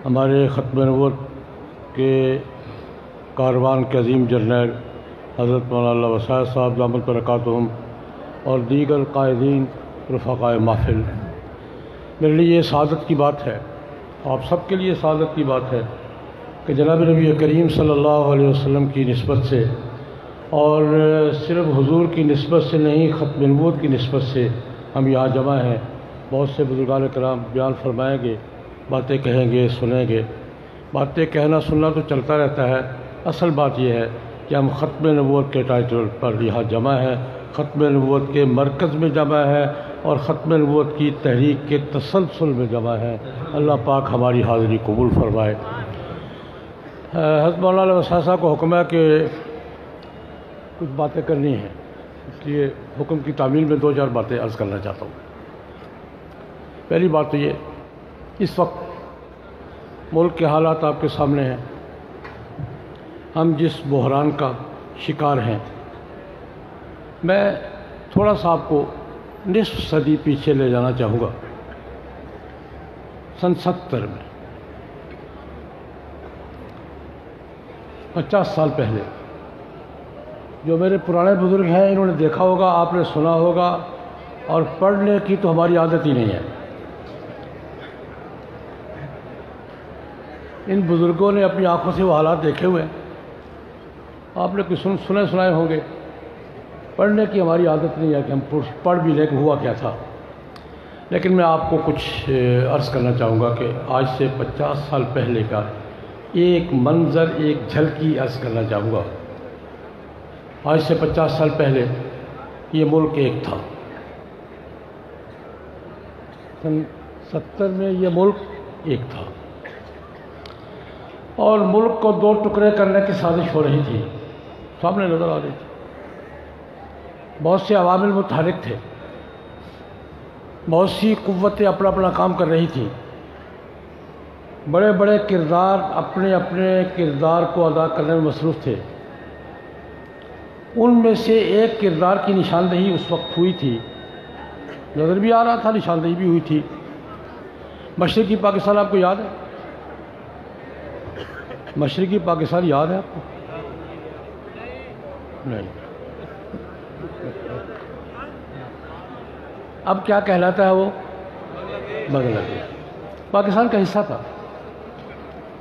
ہمارے ختم نبوت کے کاروان کے عظیم جرنیل حضرت مولانا وسائل صاحب دامت برکاتہم اور دیگر قائدین رفقائے محفل، میرے لیے یہ سعادت کی بات ہے، آپ سب کے لیے سعادت کی بات ہے کہ جناب نبی کریم صلی اللہ علیہ وسلم کی نسبت سے، اور صرف حضور کی نسبت سے نہیں، ختم نبوت کی نسبت سے ہم یہاں جمع ہیں۔ بہت سے بزرگان کرام بیان فرمائیں گے، باتیں کہیں گے، سنیں گے۔ باتیں کہنا سننا تو چلتا رہتا ہے، اصل بات یہ ہے کہ ہم ختم نبوت کے ٹائٹل پر یہاں جمع ہیں، ختم نبوت کے مرکز میں جمع ہے اور ختم نبوت کی تحریک کے تسلسل میں جمع ہے۔ اللہ پاک ہماری حاضری قبول فرمائے۔ حضرت مولانا وسائل صاحب کو حکم ہے کہ کچھ باتیں کرنی ہیں، اس لیے حکم کی تعمیل میں 2-4 باتیں عرض کرنا چاہتا ہوں۔ پہلی بات تو یہ، اس وقت ملک کے حالات آپ کے سامنے ہیں، ہم جس بحران کا شکار ہیں، میں تھوڑا سا آپ کو نصف صدی پیچھے لے جانا چاہوں گا۔ سن 70 میں 50 سال پہلے، جو میرے پرانے بزرگ ہیں انہوں نے دیکھا ہوگا، آپ نے سنا ہوگا، اور پڑھنے کی تو ہماری عادت ہی نہیں ہے۔ ان بزرگوں نے اپنی آنکھوں سے وہ حالات دیکھے ہوئے ہیں، آپ نے کچھ سنے سنائے ہوں گے۔ پڑھنے کی ہماری عادت نہیں ہے کہ ہم پڑھ بھی لیں کہ ہوا کیا تھا، لیکن میں آپ کو کچھ عرض کرنا چاہوں گا کہ آج سے 50 سال پہلے کا ایک منظر، ایک جھلکی عرض کرنا چاہوں گا۔ آج سے 50 سال پہلے یہ ملک ایک تھا۔ سن 70 میں یہ ملک ایک تھا، اور ملک کو 2 ٹکڑے کرنے کی سازش ہو رہی تھی، سامنے نظر آ رہی تھی۔ بہت سے عوامل متحرک تھے، بہت سی قوتیں اپنا اپنا کام کر رہی تھیں، بڑے بڑے کردار اپنے اپنے کردار کو ادا کرنے میں مصروف تھے۔ ان میں سے ایک کردار کی نشاندہی اس وقت ہوئی تھی، نظر بھی آ رہا تھا، نشاندہی بھی ہوئی تھی۔ مشرقی پاکستان آپ کو یاد ہے؟ مشرقی پاکستان یاد ہے آپ کو؟ نہیں۔ اب کیا کہلاتا ہے وہ؟ بنگلہ دیش۔ پاکستان کا حصہ تھا۔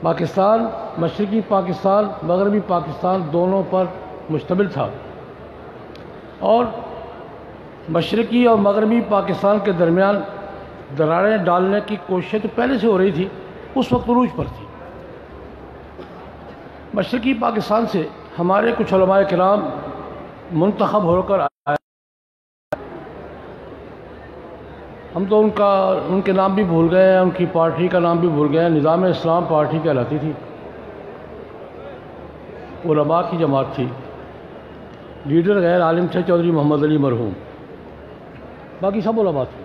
پاکستان، مشرقی پاکستان، مغربی پاکستان دونوں پر مشتمل تھا، اور مشرقی اور مغربی پاکستان کے درمیان دراڑیں ڈالنے کی کوششیں تو پہلے سے ہو رہی تھی، اس وقت عروج پر تھی۔ مشرقی پاکستان سے ہمارے کچھ علماء کرام منتخب ہو کر آئے، ہم تو ان کے نام بھی بھول گئے ہیں، ان کی پارٹی کا نام بھی بھول گئے ہیں۔ نظام اسلام پارٹی کہلاتی تھی، علماء کی جماعت تھی، لیڈر غیر عالم تھے چودھری محمد علی مرحوم، باقی سب علماء تھے۔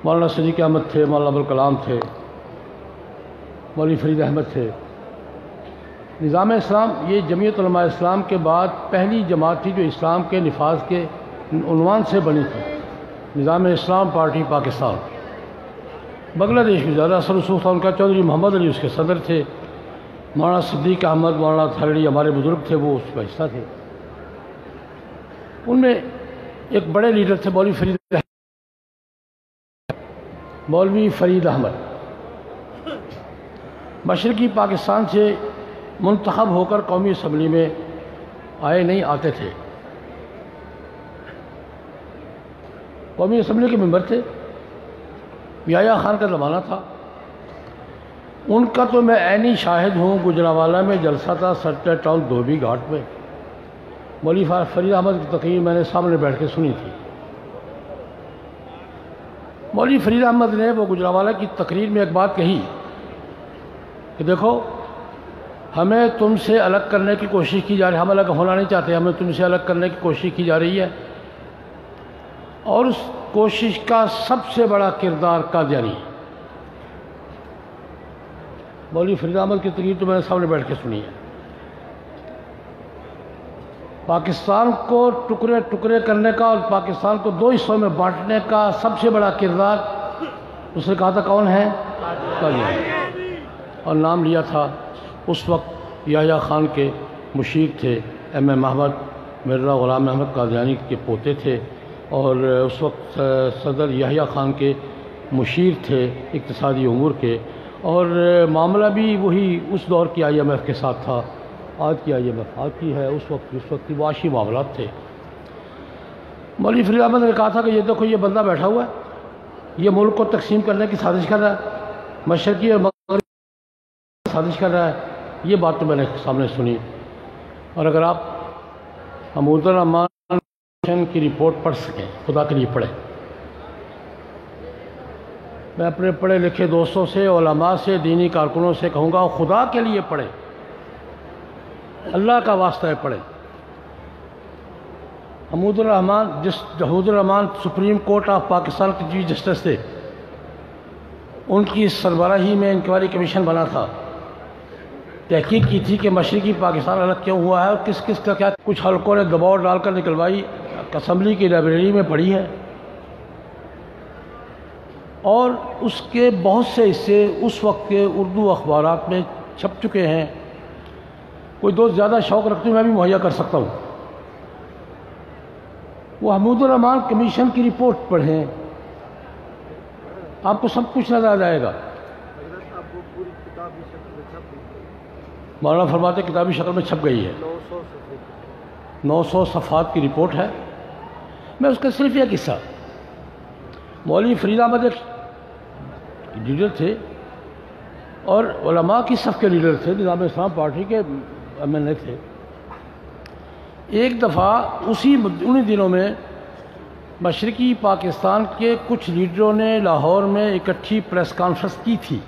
مولانا صدیق احمد تھے، مولانا ابوالکلام تھے، مولوی فرید احمد تھے۔ نظام اسلام یہ جمعیت علماء اسلام کے بعد پہلی جماعت تھی جو اسلام کے نفاذ کے عنوان سے بنی تھی، نظام اسلام پارٹی پاکستان۔ بنگلہ دیش میں زیادہ اثر رسوخ تھا ان کا، چودھری محمد علی اس کے صدر تھے، مولانا صدیق احمد، مولانا تھرڑی ہمارے بزرگ تھے، وہ اس کا حصہ تھے۔ ان میں ایک بڑے لیڈر تھے مولوی فرید احمد، مشرقی پاکستان سے منتخب ہو کر قومی اسمبلی میں آئے، نہیں آتے تھے، قومی اسمبلی کے ممبر تھے، یحییٰ خان کا زمانہ تھا۔ ان کا تو میں عینی شاہد ہوں، گجرانوالہ میں جلسہ تھا، سرٹر ٹاؤن دھوبی گھاٹ میں، مولوی فرید احمد کی تقریر میں نے سامنے بیٹھ کے سنی تھی۔ مولوی فرید احمد نے وہ گجرانوالہ کی تقریر میں ایک بات کہی کہ دیکھو، ہمیں تم سے الگ کرنے کی کوشش کی جا رہی ہے، ہم الگ ہونا نہیں چاہتے، ہمیں تم سے الگ کرنے کی کوشش کی جا رہی ہے، اور اس کوشش کا سب سے بڑا کردار قادیانی ہے۔ مولوی فرید احمد کی تقریر تو میں نے سامنے بیٹھ کے سنی ہے۔ پاکستان کو ٹکڑے ٹکڑے کرنے کا اور پاکستان کو 2 حصوں میں بانٹنے کا سب سے بڑا کردار اس نے کہا تھا کون ہے؟ قادیانی، اور نام لیا تھا اس وقت یحییٰ خان کے مشیر تھے ایم اے محمد مرزا غلام احمد قادیانی کے پوتے تھے، اور اس وقت صدر یحییٰ خان کے مشیر تھے اقتصادی امور کے، اور معاملہ بھی وہی اس دور کی آئی ایم ایف کے ساتھ تھا۔ آج کی آئی ایم ایف آج کی ہے، اس وقت کی معاشی معاملات تھے۔ مولوی فرید احمد نے کہا تھا کہ یہ دیکھو یہ بندہ بیٹھا ہوا ہے، یہ ملک کو تقسیم کرنے کی سازش کر رہا ہے، مشرقی اور مغربی کی سازش کر رہا ہے۔ یہ بات تو میں نے سامنے سنی، اور اگر آپ حمود الرحمان کی رپورٹ پڑھ سکیں، خدا کے لیے پڑھیں۔ میں اپنے پڑھے لکھے دوستوں سے، علماء سے، دینی کارکنوں سے کہوں گا خدا کے لیے پڑھیں، اللہ کا واسطہ ہے پڑھیں۔ حمود الرحمان سپریم کورٹ آف پاکستان کے چیف جسٹس تھے، ان کی سربراہی میں انکوائری کمیشن بنا تھا، تحقیق کی تھی کہ مشرقی پاکستان الگ کیوں ہوا ہے اور کس کس کا کیا، کچھ حلقوں نے دباؤ ڈال کر نکلوائی، اسمبلی کی لائبریری میں پڑھی ہے، اور اس کے بہت سے حصے اس وقت کے اردو اخبارات میں چھپ چکے ہیں۔ کوئی دوست زیادہ شوق رکھتے میں بھی مہیا کر سکتا ہوں۔ وہ حمود الرحمان کمیشن کی رپورٹ پڑھیں، آپ کو سب کچھ نظر آ جائے گا۔ مولانا فرماتے کتابی شکل میں چھپ گئی ہے، 900 صفحات کی رپورٹ ہے۔ میں اس کا صرف یہ قصہ، مولوی فرید احمد ایک لیڈر تھے اور علماء کی صف کے لیڈر تھے، نظام اسلام پارٹی کے ایم این اے تھے۔ ایک دفعہ انہی دنوں میں مشرقی پاکستان کے کچھ لیڈروں نے لاہور میں اکٹھی پریس کانفرنس کی تھی،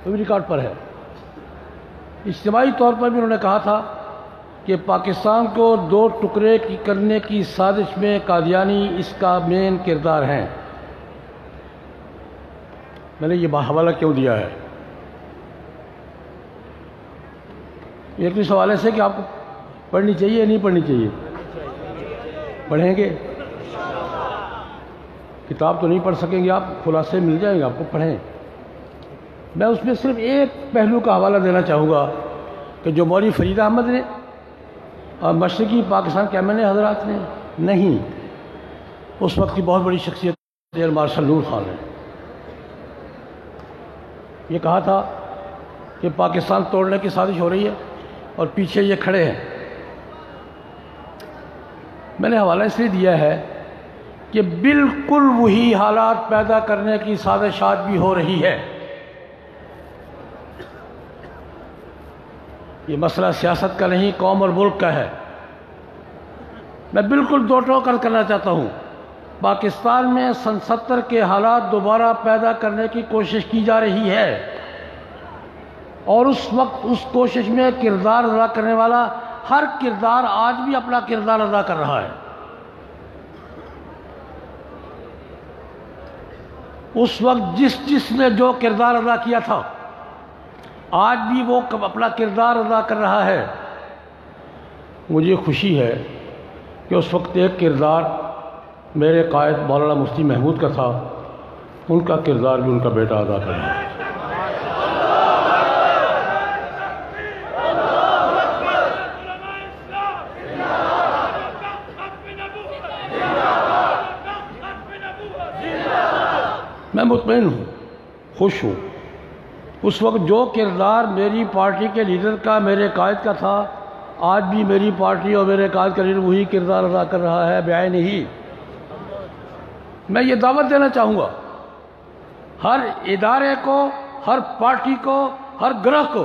وہ بھی ریکارڈ پر ہے۔ اجتماعی طور پر بھی انہوں نے کہا تھا کہ پاکستان کو دو ٹکڑے کرنے کی سازش میں قادیانی اس کا مین کردار ہیں۔ میں نے یہ حوالہ کیوں دیا ہے؟ ایک اس حوالے سے کہ آپ کو پڑھنی چاہیے یا نہیں پڑھنی چاہیے؟ پڑھیں گے؟ کتاب تو نہیں پڑھ سکیں گے آپ، خلاصے مل جائیں گے آپ کو، پڑھیں۔ میں اس میں صرف ایک پہلو کا حوالہ دینا چاہوں گا کہ جو مولوی فرید احمد نے اور مشرقی پاکستان کے ایم این اے حضرات نے نہیں، اس وقت کی بہت بڑی شخصیت ایئر مارشل نور خان نے یہ کہا تھا کہ پاکستان توڑنے کی سازش ہو رہی ہے اور پیچھے یہ کھڑے ہیں۔ میں نے حوالہ اس لیے دیا ہے کہ بالکل وہی حالات پیدا کرنے کی سازش آج بھی ہو رہی ہے۔ یہ مسئلہ سیاست کا نہیں، قوم اور ملک کا ہے۔ میں بالکل دو ٹوک کرنا چاہتا ہوں، پاکستان میں سن 70 کے حالات دوبارہ پیدا کرنے کی کوشش کی جا رہی ہے، اور اس وقت اس کوشش میں کردار ادا کرنے والا ہر کردار آج بھی اپنا کردار ادا کر رہا ہے۔ اس وقت جس نے جو کردار ادا کیا تھا آج بھی وہ اپنا کردار ادا کر رہا ہے۔ مجھے خوشی ہے کہ اس وقت ایک کردار میرے قائد مولانا مفتی محمود کا تھا، ان کا کردار بھی ان کا بیٹا ادا کر رہا ہے۔ میں مطمئن ہوں، خوش ہوں۔ اس وقت جو کردار میری پارٹی کے لیڈر کا، میرے قائد کا تھا، آج بھی میری پارٹی اور میرے قائد کا لیڈر وہی کردار ادا کر رہا ہے بعین ہی۔ میں یہ دعوت دینا چاہوں گا ہر ادارے کو، ہر پارٹی کو، ہر گروہ کو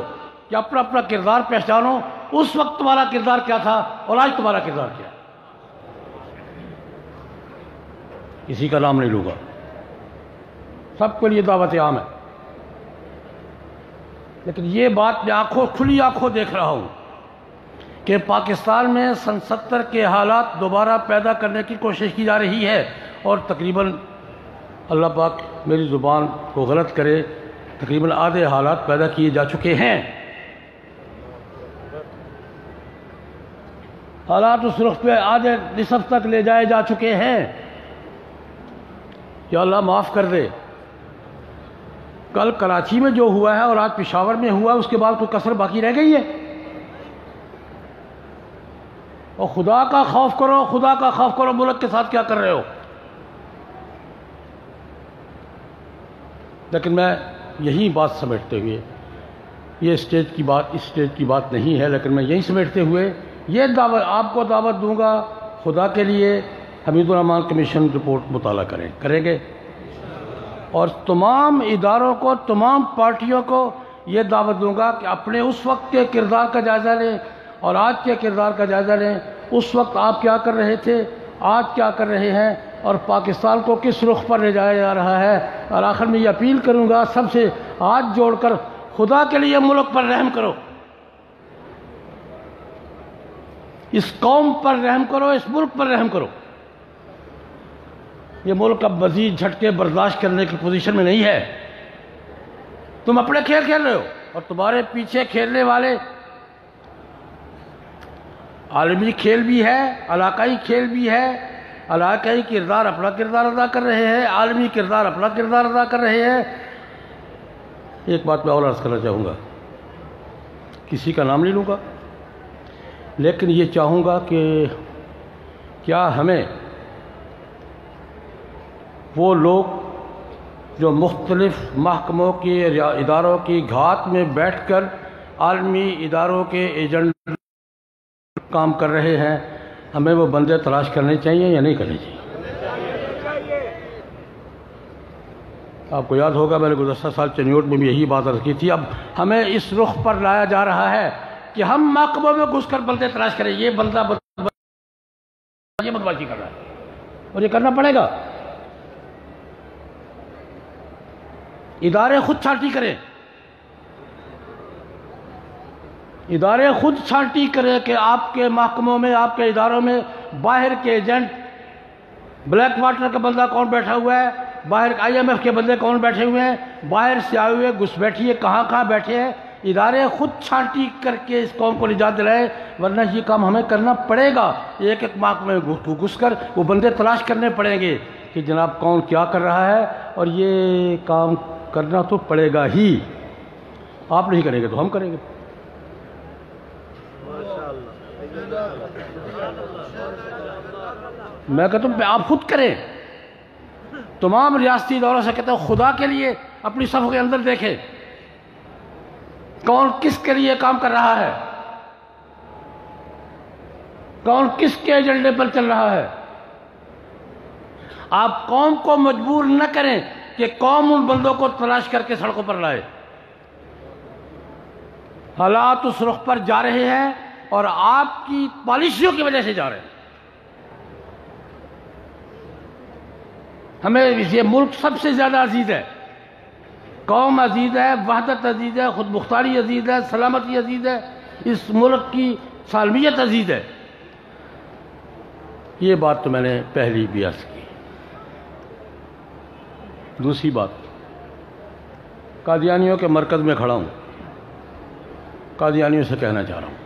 کہ اپنا اپنا کردار پہچانو۔ اس وقت تمہارا کردار کیا تھا اور آج تمہارا کردار کیا ہے؟ کسی کا نام نہیں لوں گا، سب کے لیے دعوت عام ہے، لیکن یہ بات میں کھلی آنکھوں دیکھ رہا ہوں کہ پاکستان میں سن 70 کے حالات دوبارہ پیدا کرنے کی کوشش کی جا رہی ہے، اور تقریباً اللہ پاک میری زبان کو غلط کرے، تقریباً آدھے حالات پیدا کیے جا چکے ہیں۔ حالات اس رخ پہ آدھے نصف تک لے جائے جا چکے ہیں۔ یا اللہ معاف کر دے کل کراچی میں جو ہوا ہے اور آج پشاور میں ہوا، اس کے بعد کوئی کسر باقی رہ گئی ہے؟ اور خدا کا خوف کرو، خدا کا خوف کرو، ملک کے ساتھ کیا کر رہے ہو؟ لیکن میں یہی بات سمیٹتے ہوئے، یہ اسٹیج کی بات نہیں ہے، لیکن میں یہی سمیٹتے ہوئے یہ دعوت آپ کو دعوت دوں گا، خدا کے لیے حمید الرحمان کمیشن رپورٹ مطالعہ کریں گے، اور تمام اداروں کو، تمام پارٹیوں کو یہ دعوت دوں گا کہ اپنے اس وقت کے کردار کا جائزہ لیں اور آج کے کردار کا جائزہ لیں۔ اس وقت آپ کیا کر رہے تھے، آج کیا کر رہے ہیں، اور پاکستان کو کس رخ پر لے جایا جا رہا ہے۔ اور آخر میں یہ اپیل کروں گا سب سے، ہاتھ جوڑ کر خدا کے لیے ملک پر رحم کرو، اس قوم پر رحم کرو، اس ملک پر رحم کرو۔ یہ ملک اب مزید جھٹکے برداشت کرنے کی پوزیشن میں نہیں ہے۔ تم اپنے کھیل کھیل رہے ہو اور تمہارے پیچھے کھیلنے والے عالمی کھیل بھی ہے، علاقائی کھیل بھی ہے، علاقائی کردار اپنا کردار ادا کر رہے ہیں، عالمی کردار اپنا کردار ادا کر رہے ہیں۔ ایک بات میں اور عرض کرنا چاہوں گا، کسی کا نام نہیں لوں گا، لیکن یہ چاہوں گا کہ کیا ہمیں وہ لوگ جو مختلف محکموں کی اداروں کی گھات میں بیٹھ کر عالمی اداروں کے ایجنٹ کام کر رہے ہیں، ہمیں وہ بندے تلاش کرنے چاہیے یا نہیں کرنے چاہیے؟ آپ کو یاد ہوگا میں نے گزشتہ سال چنیوٹ میں بھی یہی بات عرض کی تھی۔ اب ہمیں اس رخ پر لایا جا رہا ہے کہ ہم محکموں میں گھس کر بندے تلاش کریں، یہ بندہ یہ بدماشی کر رہا ہے، اور یہ کرنا پڑے گا۔ ادارے خود چھانٹی کریں، ادارے خود چھانٹی کریں کہ آپ کے محکموں میں، آپ کے اداروں میں باہر کے ایجنٹ، بلیک واٹر کا بندہ کون بیٹھا ہوا ہے، باہر IMF کے بندے کون بیٹھے ہوئے ہیں، باہر سے آئے ہوئے گھس بیٹھیے کہاں بیٹھے ہیں۔ ادارے خود چھانٹی کر کے اس قوم کو نجات دلائے، ورنہ یہ کام ہمیں کرنا پڑے گا۔ ایک ایک محکمے میں گھس کر وہ بندے تلاش کرنے پڑیں گے کہ جناب کون کیا کر رہا ہے، اور یہ کام کرنا تو پڑے گا ہی۔ آپ نہیں کریں گے تو ہم کریں گے۔ میں کہتا ہوں آپ خود کریں، تمام ریاستی اداروں سے کہتا ہوں خدا کے لیے اپنی صفوں کے اندر دیکھیں کون کس کے لیے کام کر رہا ہے، کون کس کے ایجنڈے پر چل رہا ہے۔ آپ قوم کو مجبور نہ کریں کہ قوم ان بندوں کو تلاش کر کے سڑکوں پر لائے۔ حالات اس رخ پر جا رہے ہیں اور آپ کی پالیسیوں کی وجہ سے جا رہے ہیں۔ ہمیں یہ ملک سب سے زیادہ عزیز ہے، قوم عزیز ہے، وحدت عزیز ہے، خود مختاری عزیز ہے، سلامتی عزیز ہے، اس ملک کی سالمیت عزیز ہے۔ یہ بات تو میں نے پہلی بھی عرض کی۔ دوسری بات، قادیانیوں کے مرکز میں کھڑا ہوں، قادیانیوں سے کہنا چاہ رہا ہوں،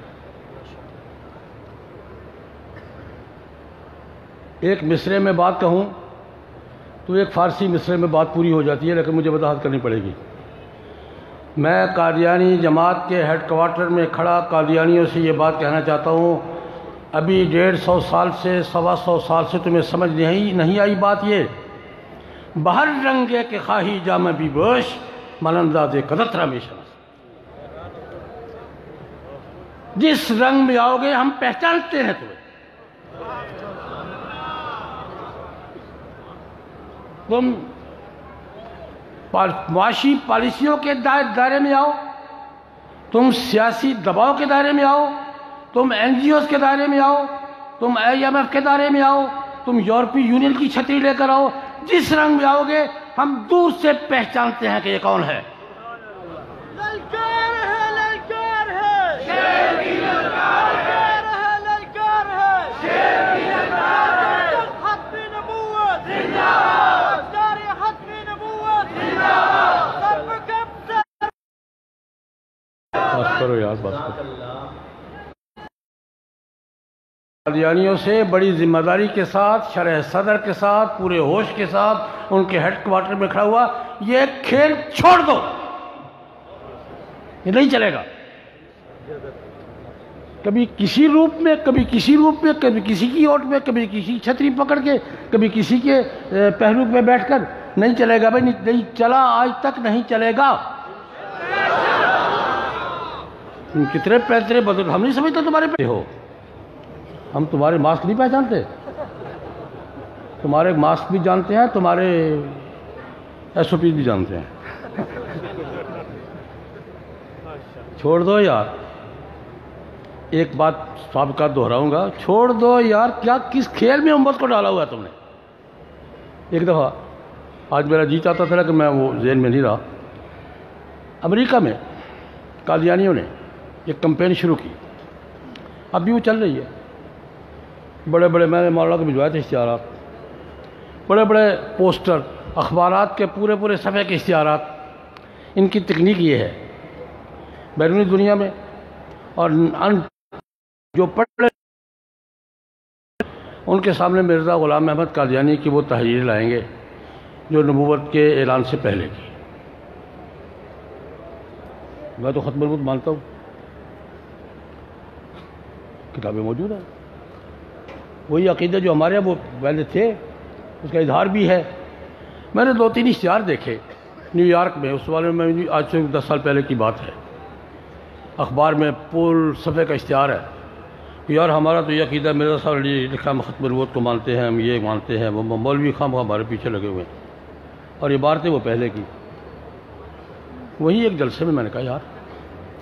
ایک مصرے میں بات کہوں تو ایک فارسی مصرے میں بات پوری ہو جاتی ہے، لیکن مجھے وضاحت کرنی پڑے گی۔ میں قادیانی جماعت کے ہیڈ کوارٹر میں کھڑا قادیانیوں سے یہ بات کہنا چاہتا ہوں، ابھی 150 سال سے 125 سال سے تمہیں سمجھ نہیں آئی بات یہ، بہر رنگے کے خواہی جامہ بھی بوش ملنداز قدرت رامیشن، جس رنگ میں آؤ گے ہم پہچانتے ہیں تمہیں۔ تم معاشی پالیسیوں کے دائرے میں آؤ، تم سیاسی دباؤ کے دائرے میں آؤ، تم NGOs کے دائرے میں آؤ، تم IMF کے دائرے میں آؤ، تم یورپی یونین کی چھتری لے کر آؤ، جس رنگ میں آؤ گے ہم دور سے پہچانتے ہیں کہ یہ کون ہے۔ للکار ہے، للکار ہے، شیر کی للکار ہے، للکار ہے، شیر کی للکار ہے، ختم نبوت زندہ باد، جاری ختم نبوت زندہ باد، سب کب سے بات کرو یار، بات کرو۔ قادیانیوں سے بڑی ذمہ داری کے ساتھ، شرح صدر کے ساتھ، پورے ہوش کے ساتھ ان کے ہیڈ کوارٹر میں کھڑا ہوا، یہ کھیل چھوڑ دو، یہ نہیں چلے گا۔ کبھی کسی روپ میں، کبھی کسی روپ میں، کبھی کسی کی اوٹ میں، کبھی کسی چھتری پکڑ کے، کبھی کسی کے پہلو پہ بیٹھ کر، نہیں چلے گا بھائی، نہیں چلا، آج تک نہیں چلے گا۔ تم کتنے پیترے بدل، ہم نہیں سمجھتے تمہارے پہ ہو، ہم تمہارے ماسک نہیں پہچانتے، تمہارے ماسک بھی جانتے ہیں، تمہارے ایس او پی بھی جانتے ہیں۔ چھوڑ دو یار، ایک بات سابقہ دہراؤں گا، چھوڑ دو یار، کیا کس کھیل میں امت کو ڈالا ہوا ہے تم نے؟ ایک دفعہ آج میرا جی چاہتا تھا کہ میں وہ ذہن میں نہیں رہا، امریکہ میں قادیانیوں نے ایک کمپین شروع کی، اب بھی وہ چل رہی ہے، بڑے بڑے، میں نے مولانا کو بھجوائے تھے اشتہارات، بڑے بڑے پوسٹر، اخبارات کے پورے پورے صفحے کے اشتہارات۔ ان کی تکنیک یہ ہے، بیرونی دنیا میں اور جو پڑھ ان کے سامنے مرزا غلام احمد قادیانی کی وہ تحریریں لائیں گے جو نبوت کے اعلان سے پہلے کی۔ میں تو ختم النبوت مانتا ہوں، کتابیں موجود ہیں، وہی عقیدے جو ہمارے وہ پہلے تھے، اس کا اظہار بھی ہے۔ میں نے 2-3 اشتہار دیکھے نیو یارک میں، اس والے میں آج سے 10 سال پہلے کی بات ہے، اخبار میں پول صفحے کا اشتہار ہے کہ یار ہمارا تو یہ عقیدہ، مرزا صاحب نے لکھا ہم ختم النبوت کو مانتے ہیں، ہم یہ مانتے ہیں، وہ مولوی خام ہمارے پیچھے لگے ہوئے ہیں، اور یہ عبارتیں وہ پہلے کی۔ وہی ایک جلسے میں نے کہا یار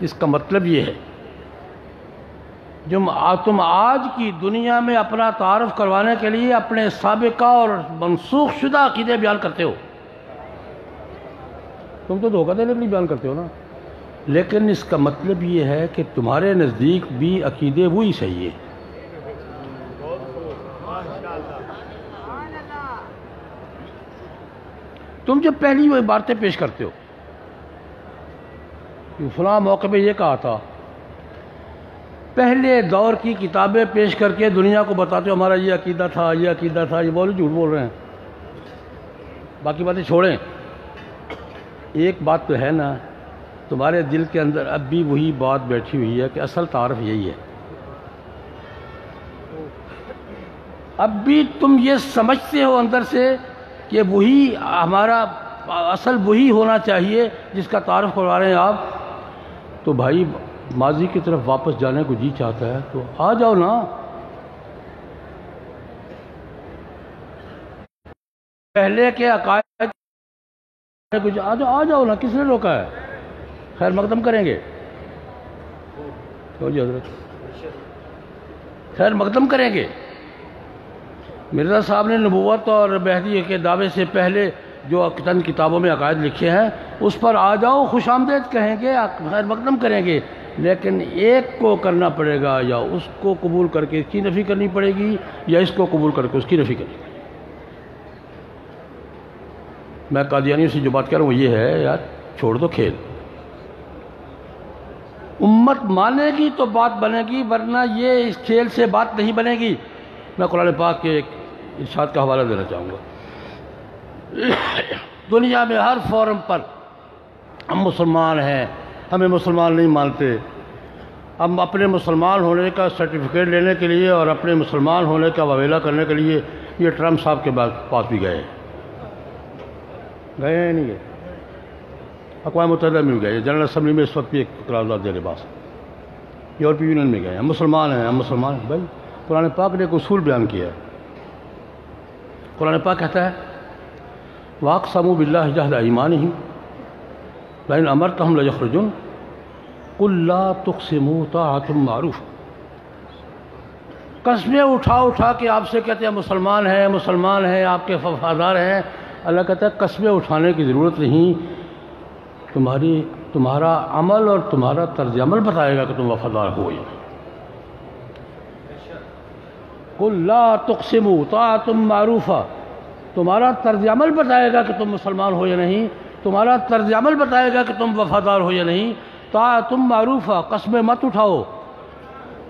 اس کا مطلب یہ ہے، تم آج کی دنیا میں اپنا تعارف کروانے کے لیے اپنے سابقہ اور منسوخ شدہ عقیدے بیان کرتے ہو، تم تو دھوکہ دینے کے لیے بیان کرتے ہو نا، لیکن اس کا مطلب یہ ہے کہ تمہارے نزدیک بھی عقیدے وہی صحیح ہے۔ تم جب پہلی وہ عبارتیں پیش کرتے ہو کہ فلاں موقع پہ یہ کہا تھا، پہلے دور کی کتابیں پیش کر کے دنیا کو بتاتے ہو ہمارا یہ عقیدہ تھا، یہ عقیدہ تھا، یہ بولے جھوٹ بول رہے ہیں، باقی باتیں چھوڑیں۔ ایک بات تو ہے نا، تمہارے دل کے اندر اب بھی وہی بات بیٹھی ہوئی ہے کہ اصل تعارف یہی ہے، اب بھی تم یہ سمجھتے ہو اندر سے کہ وہی ہمارا اصل وہی ہونا چاہیے جس کا تعارف کروا رہے ہیں آپ، تو بھائی ماضی کی طرف واپس جانے کو جی چاہتا ہے تو آ جاؤ نا، پہلے کے عقائد آ جاؤ نا، کس نے روکا ہے؟ خیر مقدم کریں گے جی حضرت، خیر مقدم کریں گے۔ مرزا صاحب نے نبوت اور مہدی کے دعوے سے پہلے جو چند کتابوں میں عقائد لکھے ہیں اس پر آ جاؤ، خوش آمدید کہیں گے، خیر مقدم کریں گے، لیکن ایک کو کرنا پڑے گا، یا اس کو قبول کر کے اس کی نفی کرنی پڑے گی، یا اس کو قبول کر کے اس کی نفی کرنی پڑے گی۔ میں قادیانیوں سے جو بات کر رہا ہوں وہ یہ ہے، یار چھوڑ دو کھیل، امت مانے گی تو بات بنے گی، ورنہ یہ اس کھیل سے بات نہیں بنے گی۔ میں قرآن پاک کے ایک ارشاد کا حوالہ دینا چاہوں گا، دنیا میں ہر فورم پر ہم مسلمان ہیں، ہمیں مسلمان نہیں مانتے، ہم اپنے مسلمان ہونے کا سرٹیفکیٹ لینے کے لیے اور اپنے مسلمان ہونے کا واویلا کرنے کے لیے یہ ٹرمپ صاحب کے پاس بھی گئے ہیں نہیں گئے، اقوام متحدہ میں بھی گئے، جنرل اسمبلی میں اس وقت بھی ایک قرارداد دے لباس، یورپی یونین میں گئے، ہم مسلمان ہیں، ہم مسلمان ہیں۔ بھائی قرآن پاک نے ایک اصول بیان کیا ہے، قرآن پاک کہتا ہے وَأَقْسَمُوا بِاللَّهِ جَهْدَ أَيْمَانِهِمْ لَئِنْ أَمَرْتَهُمْ لَيَخْرُجُونَ قُلْ لَا تُقْسِمُوا طَاعَةٌ مَّعْرُوفٌ۔ قسمیں اٹھا کے آپ سے کہتے ہیں مسلمان ہیں، آپ کے وفادار ہیں، اللہ کہتا ہے قسمیں اٹھانے کی ضرورت نہیں، تمہارا عمل اور تمہارا طرز عمل بتائے گا کہ تم وفادار ہو یا نہیں۔ قُلْ لَا تُقْسِمُوا طَاعَةٌ مَّعْرُوفًا، تمہارا طرز عمل بتائے گا کہ تم مسلمان ہو یا نہیں، تمہارا طرز عمل بتائے گا کہ تم وفادار ہو یا نہیں۔ طاعۃ معروفہ، قسمیں مت اٹھاؤ،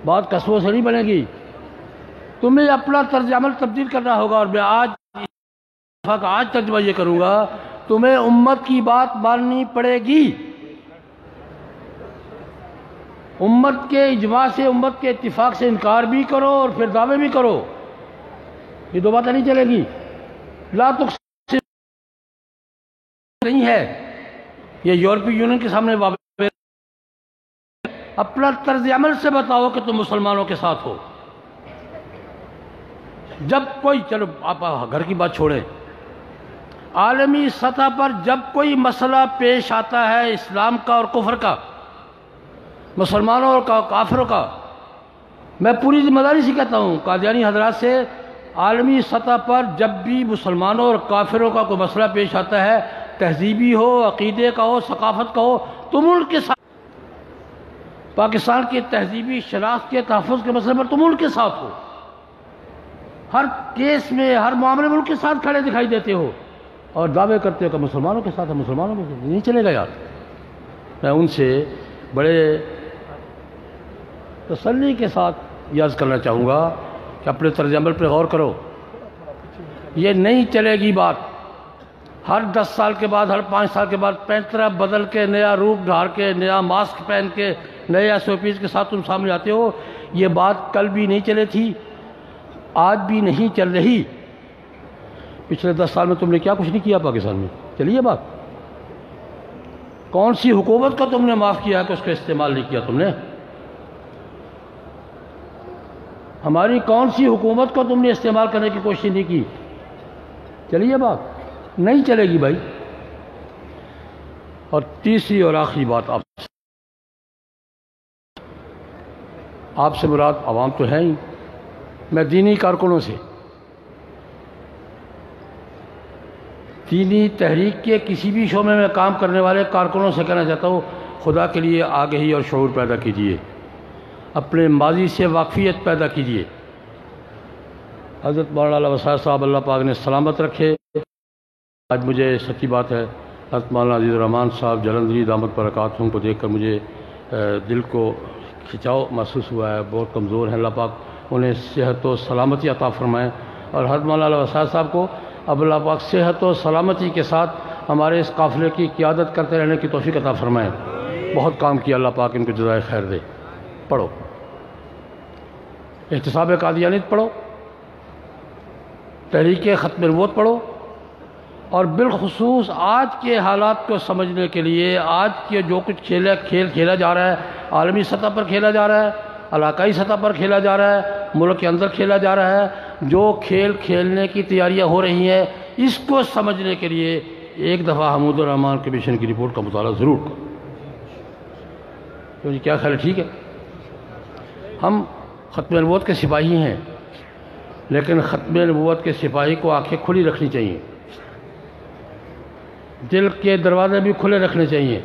بات قسموں سے نہیں بنے گی، تمہیں اپنا طرز عمل تبدیل کرنا ہوگا، اور میں آج ترجمہ یہ کروں گا، تمہیں امت کی بات ماننی پڑے گی، امت کے اجماع سے، امت کے اتفاق سے انکار بھی کرو اور پھر دعوے بھی کرو، یہ دو باتیں نہیں چلے گی۔ لا تقسم نہیں ہے، یہ یورپی یونین کے سامنے واقع۔ اپنا طرز عمل سے بتاؤ کہ تم مسلمانوں کے ساتھ ہو۔ جب کوئی، چلو آپ گھر کی بات چھوڑیں، عالمی سطح پر جب کوئی مسئلہ پیش آتا ہے اسلام کا اور کفر کا، مسلمانوں اور کافروں کا، میں پوری ذمہ داری سے کہتا ہوں قادیانی حضرات سے، عالمی سطح پر جب بھی مسلمانوں اور کافروں کا کوئی مسئلہ پیش آتا ہے، تہذیبی ہو، عقیدے کا ہو، ثقافت کا ہو، تم ان کے ساتھ، پاکستان کے تہذیبی شناخت کے تحفظ کے مسئلے پر تم ان کے ساتھ ہو، ہر کیس میں، ہر معاملے میں ان کے ساتھ کھڑے دکھائی دیتے ہو، اور دعوے کرتے ہو کہ مسلمانوں کے ساتھ ہے، مسلمانوں کے ساتھ نہیں چلے گا یار۔ میں ان سے بڑے تسلی کے ساتھ یہ عرض کرنا چاہوں گا کہ اپنے طرز عمل پر غور کرو، یہ نہیں چلے گی بات۔ ہر 10 سال کے بعد، ہر 5 سال کے بعد پینترا بدل کے، نیا روپ ڈھار کے، نیا ماسک پہن کے، نئے SOPs کے ساتھ تم سامنے آتے ہو۔ یہ بات کل بھی نہیں چلے تھی، آج بھی نہیں چل رہی۔ پچھلے 10 سال میں تم نے کیا کچھ نہیں کیا پاکستان میں؟ چلیے بات، کون سی حکومت کو تم نے معاف کیا کہ اس کا استعمال نہیں کیا تم نے؟ ہماری کون سی حکومت کو تم نے استعمال کرنے کی کوشش نہیں کی؟ چلیے بات نہیں چلے گی بھائی۔ اور تیسری اور آخری بات، آپ سے مراد عوام تو ہے ہی، میں دینی کارکنوں سے، دینی تحریک کے کسی بھی شعبے میں کام کرنے والے کارکنوں سے کہنا چاہتا ہوں، خدا کے لیے آگہی اور شعور پیدا کیجیے، اپنے ماضی سے واقفیت پیدا کیجیے۔ حضرت مولانا وسائل صاحب اللہ پاک نے سلامت رکھے۔ آج مجھے سچی بات ہے، حضرت مولانا عزیز الرحمان صاحب جلندھری دامت برکاتہم کو دیکھ کر مجھے دل کو کھچاؤ محسوس ہوا ہے، بہت کمزور ہیں، اللہ پاک انہیں صحت و سلامتی عطا فرمائیں، اور حضرت مولانا وسائل صاحب کو اب اللہ پاک صحت و سلامتی کے ساتھ ہمارے اس قافلے کی قیادت کرتے رہنے کی توفیق عطا فرمائیں۔ بہت کام کیا، اللہ پاک ان کو جزائے خیر دے۔ پڑھو احتساب قادیانیت، پڑھو تحریک ختم نبوت، پڑھو، اور بالخصوص آج کے حالات کو سمجھنے کے لیے، آج کے جو کچھ کھیل کھیلا جا رہا ہے، عالمی سطح پر کھیلا جا رہا ہے، علاقائی سطح پر کھیلا جا رہا ہے، ملک کے اندر کھیلا جا رہا ہے، جو کھیل کھیلنے کی تیاریاں ہو رہی ہیں، اس کو سمجھنے کے لیے ایک دفعہ حمود الرحمان کمیشن کی رپورٹ کا مطالعہ ضرور کرو۔ تو کیا خیال ہے؟ ٹھیک ہے، ہم ختم نبوت کے سپاہی ہیں، لیکن ختم نبوت کے سپاہی کو آنکھیں کھلی رکھنی چاہیے، دل کے دروازے بھی کھلے رکھنے چاہیے،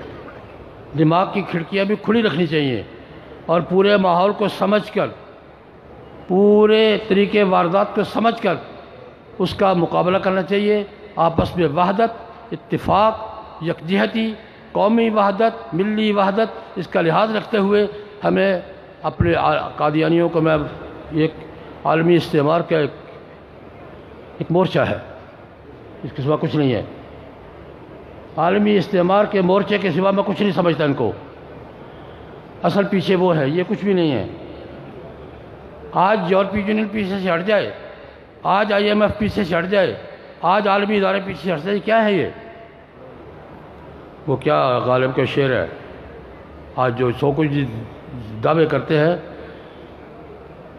دماغ کی کھڑکیاں بھی کھلی رکھنی چاہیے، اور پورے ماحول کو سمجھ کر، پورے طریقے واردات کو سمجھ کر اس کا مقابلہ کرنا چاہیے۔ آپس میں وحدت، اتفاق، یکجہتی، قومی وحدت، ملی وحدت، اس کا لحاظ رکھتے ہوئے ہمیں اپنے قادیانیوں کو، میں ایک عالمی استعمار کا ایک مورچہ ہے، اس کے سوا کچھ نہیں ہے، عالمی استعمار کے مورچے کے سوا میں کچھ نہیں سمجھتا ان کو، اصل پیچھے وہ ہے، یہ کچھ بھی نہیں ہے۔ آج یورپی یونین پیچھے سے ہٹ جائے، آج IMF پیچھے سے ہٹ جائے، آج عالمی ادارے پیچھے سے ہٹ جائے، کیا ہے یہ؟ وہ کیا غالب کا شعر ہے، آج جو سو کچھ دعوے کرتے ہیں،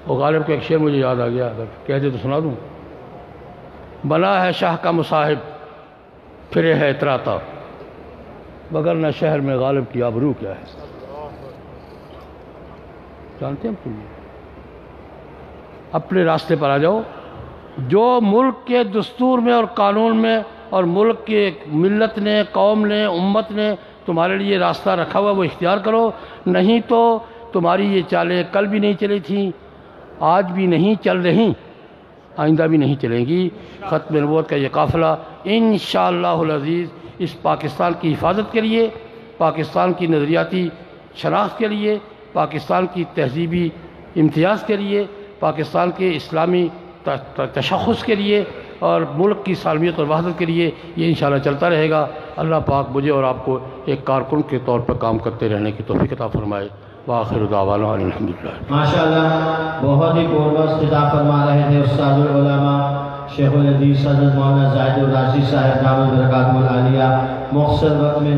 وہ غالب کا ایک شعر مجھے یاد آ گیا، اگر کہتے تو سنا دوں۔ بنا ہے شاہ کا مصاحب پھرے ہے اتراتا، مگر نہ شہر میں غالب کی آبرو کیا ہے۔ جانتے ہیں تم؟ اپنے راستے پر آ جاؤ، جو ملک کے دستور میں اور قانون میں اور ملک کے ملت نے، قوم نے، امت نے تمہارے لیے راستہ رکھا ہوا وہ اختیار کرو، نہیں تو تمہاری یہ چالیں کل بھی نہیں چلی تھیں، آج بھی نہیں چل رہی، آئندہ بھی نہیں چلیں گی۔ ختم نبوت کا یہ قافلہ انشاءاللہ العزیز اس پاکستان کی حفاظت کے لیے، پاکستان کی نظریاتی شناخت کے لیے، پاکستان کی تہذیبی امتیاز کے لیے، پاکستان کے اسلامی تشخص کے لیے اور ملک کی سالمیت اور وحدت کے لیے یہ انشاءاللہ چلتا رہے گا۔ اللہ پاک مجھے اور آپ کو ایک کارکن کے طور پر کام کرتے رہنے کی توفیق عطا فرمائے۔ وآخر دعوانا الحمدللہ۔ ماشاءاللہ بہت ہی پرمست خطاب فرما رہے تھے استاد العلماء شیخ الحدیث حضرت مولانا زاہد الراشد صاحب دامت برکاتہ العالیہ۔ مختصر وقت میں